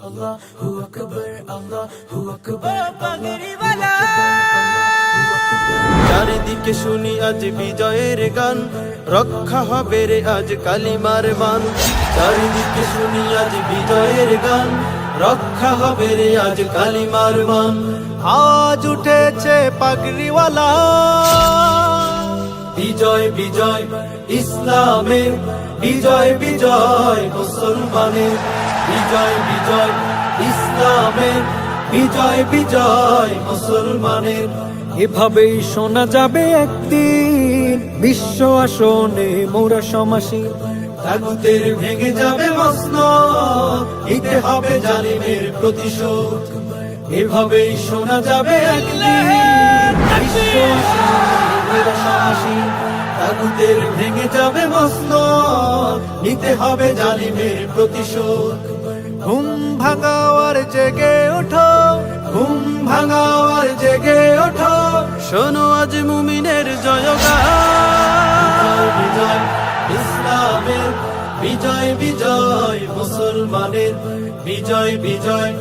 আল্লাহু আকবার, আল্লাহু আকবার, পাগড়িওয়ালা। চারিদিকে শুনি আজ বিজয়ের গান, রক্ষা হবে রে আজ কালিমার মান। চারিদিকে শুনি আজ বিজয়ের গান, রক্ষা হবে রে আজ কালিমার মান। আজ উঠেছে পাগড়িওয়ালা, বিজয় বিজয় ইসলামের, বিজয় বিজয় মুসলমানের, বিজয় বিজয় ইসলামের, বিজয় বিজয় মুসলমানের। এভাবেই শোনা যাবে একদিন বিশ্ব আসনে মোরা সমাসীন। তাগুতের ভেঙে যাবে মসনদ, নিতে হবে জালিমের প্রতিশোধ। এভাবেই শোনা যাবে একদিন বিশ্ব আসনে মোরা সমাসীন। তাগুতের ভেঙে যাবে মসনদ, নিতে হবে জালিমের প্রতিশোধ। ঘুম ভাঙাও আর জেগে ওঠো, ঘুম ভাঙাও আর জেগে ওঠো, শোনো আজ মুমিনের জয়গান। বিজয় ইসলামের, বিজয় বিজয় মুসলমানের, বিজয় বিজয়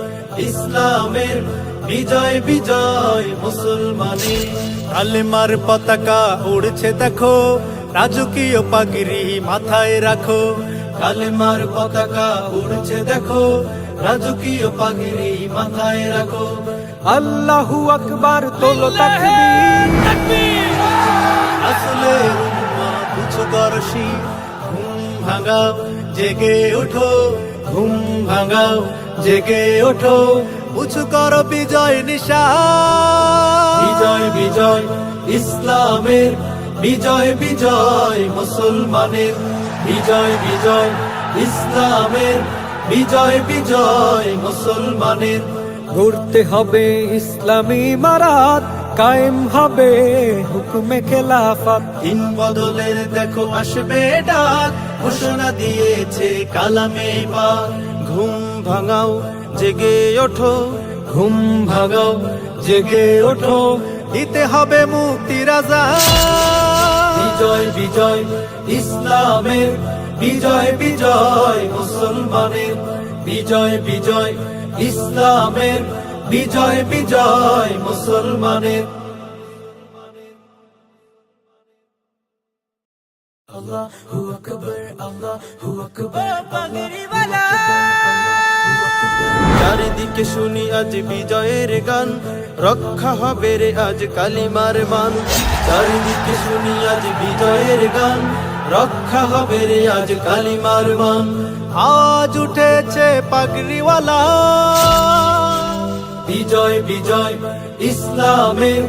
ইসলামের, বিজয় বিজয় মুসলমানের। কালেমার পতাকা উড়ছে দেখো, রাজকীয় পাগড়ি মাথায় রাখো। কালেমার পতাকা উড়ছে দেখো, রাজকীয় পাগড়ি মাথায় রাখো। আল্লাহু আকবার, তোলো তাকবীর। রাসূলের উম্মত উচ্চদর্শী, ঘুম ভাঙাও জেগে ওঠো, ঘুম ভাঙাও জেগে ওঠো, উঁচু করো বিজয় নিশান। বিজয় বিজয় ইসলামের, বিজয় বিজয় মুসলমানের, বিজয় বিজয় ইসলামের, বিজয় বিজয় মুসলমানের। গড়তে হবে ইসলামী ইমারত, কায়েম হবে হুকুমে খেলাফত। দিন বদলের দেখো আসবে ডাক, ঘোষণা দিয়েছে কালামে পাক। ঘুম ভাঙাও জেগে ওঠো, ঘুম ভাঙাও জেগে ওঠো, দিতে হবে মুক্তির আযান। বিজয় বিজয় ইসলামের, বিজয় বিজয় মুসলমানের, বিজয় বিজয় ইসলামের, বিজয় বিজয় মুসলমানের। আল্লাহু আকবার, আল্লাহু আকবার, পাগড়িওয়ালা। চারিদিকে শুনি আজ বিজয়ের গান, রক্ষা হবে রে আজ কালিমার মান। চারিদিকে শুনি আজ বিজয়ের গান, রক্ষা হবে রে আজ কালিমার মান। আজ উঠেছে পাগড়িওয়ালা, বিজয় বিজয় ইসলামের,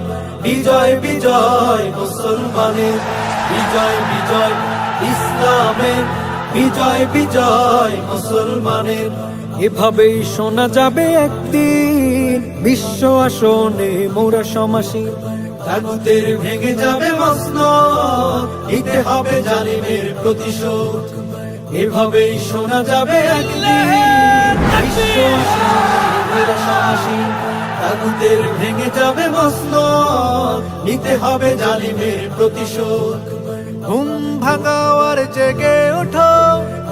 বিজয় বিজয় মুসলমানের, বিজয় বিজয় ইসলামের, বিজয় বিজয় মুসলমানের। এভাবেই শোনা যাবে একদিন বিশ্ব আসনে মোরা সমাসীন। তাগুতের ভেঙে যাবে মসনদ, নিতে হবে জালিমের প্রতিশোধ। এভাবেই শোনা যাবে একদিন বিশ্ব আসনে মোরা সমাসীন। তাগুতের ভেঙে যাবে মসনদ, নিতে হবে জালিমের প্রতিশোধ। ঘুম ভাঙাও আর জেগে ওঠো,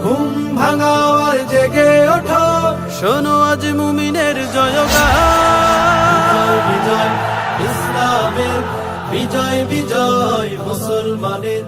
ঘুম ভাঙাও আর জেগে ওঠো, শোনো আজ মুমিনের জয়গান। বিজয় ইসলামের, বিজয় বিজয় মুসলমানের।